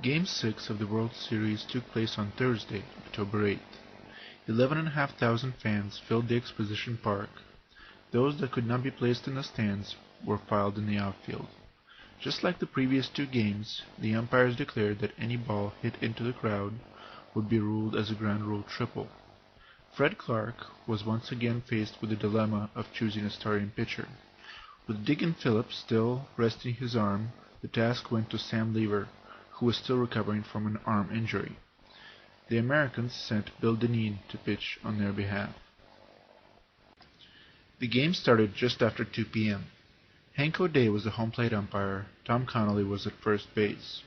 Game 6 of the World Series took place on Thursday, October 8th. 11,500 fans filled the Exposition Park. Those that could not be placed in the stands were filed in the outfield. Just like the previous two games, the umpires declared that any ball hit into the crowd would be ruled as a ground rule triple. Fred Clark was once again faced with the dilemma of choosing a starting pitcher. With Diggin Phillips still resting his arm, the task went to Sam Lever, who was still recovering from an arm injury. The Americans sent Bill Dineen to pitch on their behalf. The game started just after 2 p.m. Hank O'Day was the home plate umpire. Tom Connolly was at first base.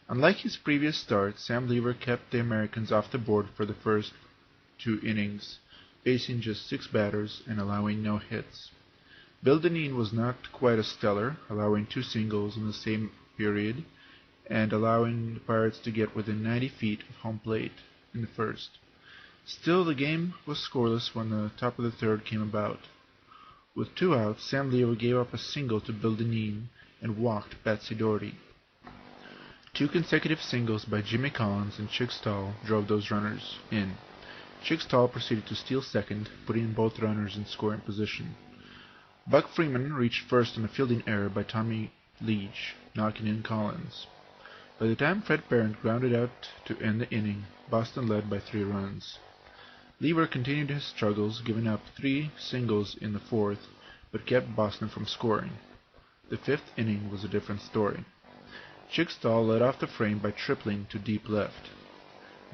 Unlike his previous start, Sam Lever kept the Americans off the board for the first 2 innings, facing just 6 batters and allowing no hits. Bill Dineen was not quite as stellar, allowing 2 singles in the same period and allowing the Pirates to get within 90 feet of home plate in the first. Still, the game was scoreless when the top of the third came about. With 2 outs, Sam Lever gave up a single to Bill Dineen and walked Patsy Doherty. 2 consecutive singles by Jimmy Collins and Chick Stahl drove those runners in. Chick Stahl proceeded to steal second, putting both runners in scoring position. Buck Freeman reached first on a fielding error by Tommy Leach, knocking in Collins. By the time Fred Parent grounded out to end the inning, Boston led by 3 runs. Lever continued his struggles, giving up 3 singles in the 4th, but kept Boston from scoring. The 5th inning was a different story. Chick Stahl led off the frame by tripling to deep left.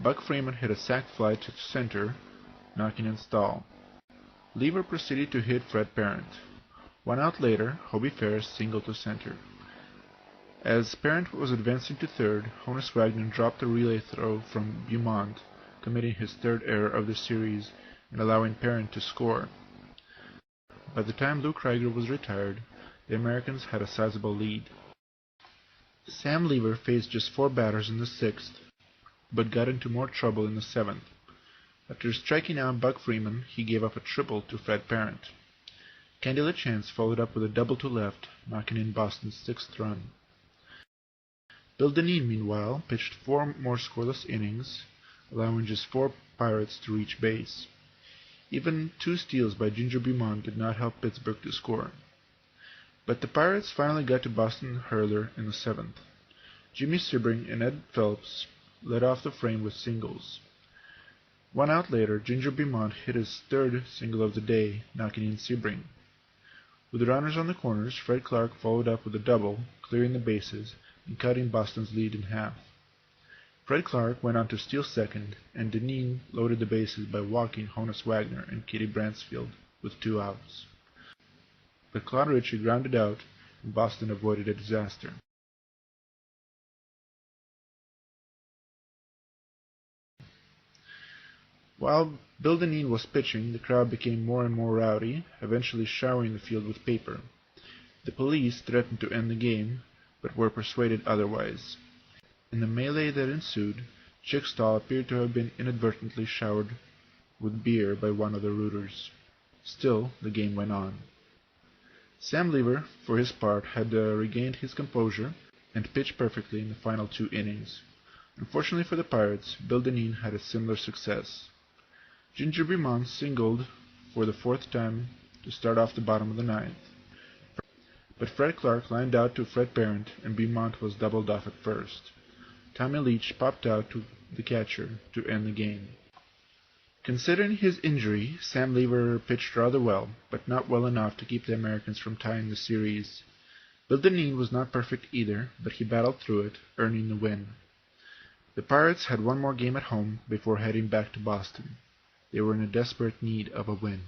Buck Freeman hit a sac fly to center, knocking in Stahl. Lever proceeded to hit Fred Parent. 1 out later, Hobie Ferris singled to center. As Parent was advancing to third, Honus Wagner dropped a relay throw from Beaumont, committing his 3rd error of the series and allowing Parent to score. By the time Lou Krieger was retired, the Americans had a sizable lead. Sam Lever faced just 4 batters in the 6th, but got into more trouble in the 7th. After striking out Buck Freeman, he gave up a triple to Fred Parent. Candy LeChance followed up with a double to left, knocking in Boston's 6th run. Bill Dineen, meanwhile, pitched 4 more scoreless innings, allowing just 4 Pirates to reach base. Even 2 steals by Ginger Beaumont did not help Pittsburgh to score. But the Pirates finally got to Boston Hurler in the 7th. Jimmy Sebring and Ed Phelps led off the frame with singles. 1 out later, Ginger Beaumont hit his 3rd single of the day, knocking in Sebring. With the runners on the corners, Fred Clark followed up with a double, clearing the bases and cutting Boston's lead in half. Fred Clark went on to steal second, and Dineen loaded the bases by walking Honus Wagner and Kitty Bransfield with 2 outs. But Claude Ritchie grounded out, and Boston avoided a disaster. While Bill Dineen was pitching, the crowd became more and more rowdy, eventually showering the field with paper. The police threatened to end the game, but were persuaded otherwise. In the melee that ensued, Chick Stahl appeared to have been inadvertently showered with beer by one of the rooters. Still, the game went on. Sam Lever, for his part, had regained his composure and pitched perfectly in the final 2 innings. Unfortunately for the Pirates, Bill Dineen had a similar success. Ginger Beaumont singled for the 4th time to start off the bottom of the 9th. But Fred Clark lined out to Fred Parent, and Beaumont was doubled off at first. Tommy Leach popped out to the catcher to end the game. Considering his injury, Sam Lever pitched rather well, but not well enough to keep the Americans from tying the series. Bill Dineen was not perfect either, but he battled through it, earning the win. The Pirates had 1 more game at home before heading back to Boston. They were in a desperate need of a win.